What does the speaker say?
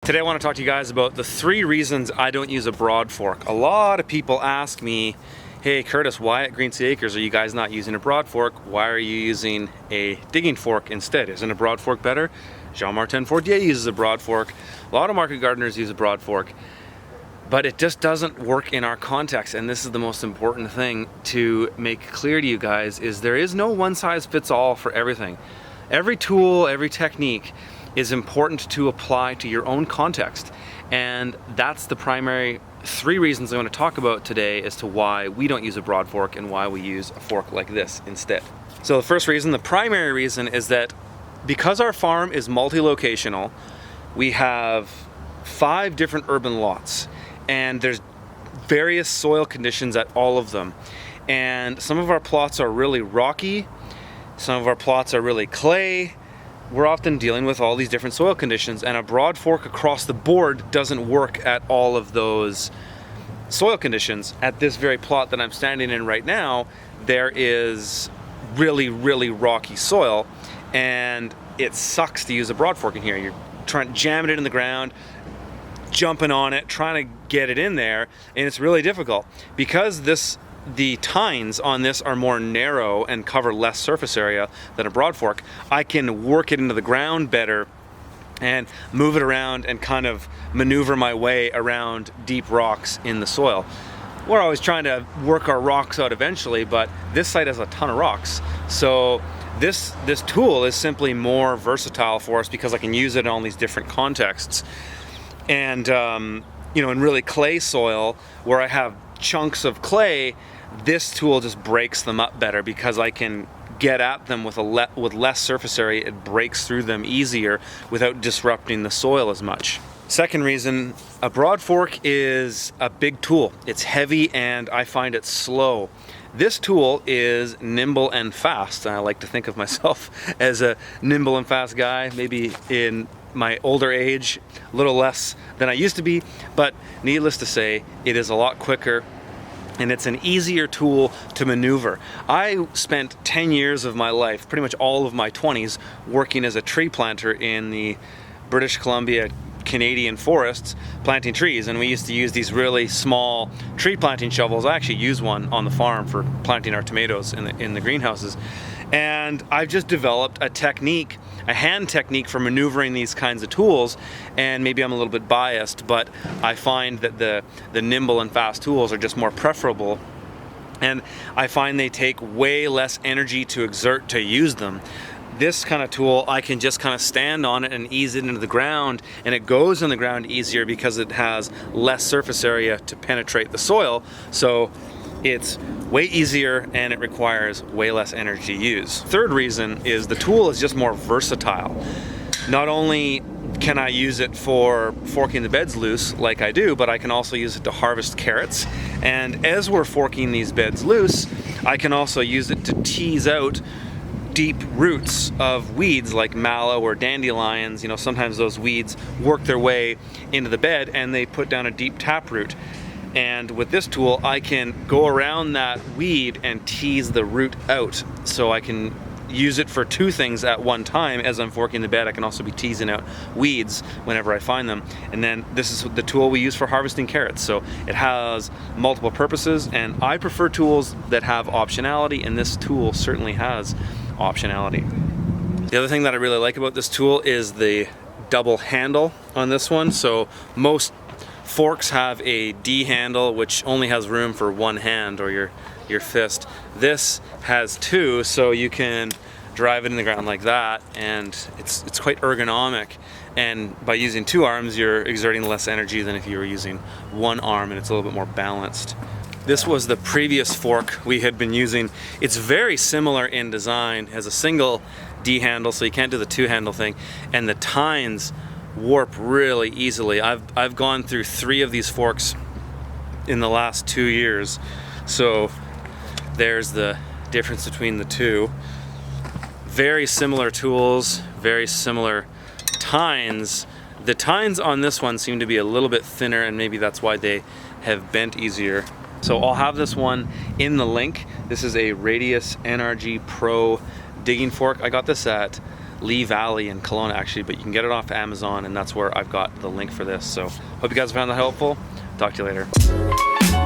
Today I want to talk to you guys about the 3 reasons I don't use a Broadfork. A lot of people ask me, hey Curtis, why at Green Sea Acres are you guys not using a Broadfork? Why are you using a digging fork instead? Isn't a Broadfork better? Jean-Martin Fortier uses a Broadfork. A lot of market gardeners use a Broadfork. But it just doesn't work in our context, and this is the most important thing to make clear to you guys, is there is no one size fits all for everything. Every tool, every technique is important to apply to your own context. And that's the primary 3 reasons I want to talk about today as to why we don't use a Broadfork and why we use a fork like this instead. So the first reason, the primary reason, is that because our farm is multi-locational, we have 5 different urban lots. And there's various soil conditions at all of them. And some of our plots are really rocky, some of our plots are really clay. We're often dealing with all these different soil conditions, and a Broadfork across the board doesn't work at all of those soil conditions. At this very plot that I'm standing in right now, there is really, really rocky soil, and it sucks to use a Broadfork in here. You're trying to jam it in the ground, jumping on it, trying to get it in there, and it's really difficult. Because the tines on this are more narrow and cover less surface area than a Broadfork, I can work it into the ground better and move it around and kind of maneuver my way around deep rocks in the soil. We're always trying to work our rocks out eventually, but this site has a ton of rocks. So this tool is simply more versatile for us because I can use it in all these different contexts. And you know, in really clay soil where I have chunks of clay, this tool just breaks them up better because I can get at them with less surface area. It breaks through them easier without disrupting the soil as much. Second reason, a Broadfork is a big tool. It's heavy and I find it slow. This tool is nimble and fast. I like to think of myself as a nimble and fast guy, maybe in my older age, a little less than I used to be, but needless to say, it is a lot quicker and it's an easier tool to maneuver. I spent 10 years of my life, pretty much all of my 20s, working as a tree planter in the British Columbia Canadian forests, planting trees, and we used to use these really small tree planting shovels. I actually use one on the farm for planting our tomatoes in the greenhouses. And I've just developed a technique, a hand technique for maneuvering these kinds of tools, and maybe I'm a little bit biased, but I find that the nimble and fast tools are just more preferable, and I find they take way less energy to exert to use them. This kind of tool, I can just kind of stand on it and ease it into the ground, and it goes in the ground easier because it has less surface area to penetrate the soil. So it's way easier and it requires way less energy to use. Third reason is the tool is just more versatile. Not only can I use it for forking the beds loose like I do, but I can also use it to harvest carrots. And as we're forking these beds loose, I can also use it to tease out deep roots of weeds like mallow or dandelions. You know, sometimes those weeds work their way into the bed and they put down a deep taproot. And with this tool, I can go around that weed and tease the root out. So I can use it for 2 things at one time. As I'm forking the bed, I can also be teasing out weeds whenever I find them. And then this is the tool we use for harvesting carrots. So it has multiple purposes, and I prefer tools that have optionality, and this tool certainly has optionality. The other thing that I really like about this tool is the double handle on this one. So most forks have a D handle, which only has room for one hand or your fist. This has 2, so you can drive it in the ground like that, and it's quite ergonomic. And by using 2 arms, you're exerting less energy than if you were using 1 arm, and it's a little bit more balanced. This was the previous fork we had been using. It's very similar in design, has a single D handle, so you can't do the 2 handle thing, and the tines warp really easily. I've gone through 3 of these forks in the last 2 years, so there's the difference between the 2. Very similar tools, very similar tines. The tines on this one seem to be a little bit thinner, and maybe that's why they have bent easier. So I'll have this one in the link. This is a Radius NRG Pro digging fork. I got this at Lee Valley in Kelowna actually, but you can get it off Amazon, and that's where I've got the link for this. So hope you guys found that helpful. Talk to you later.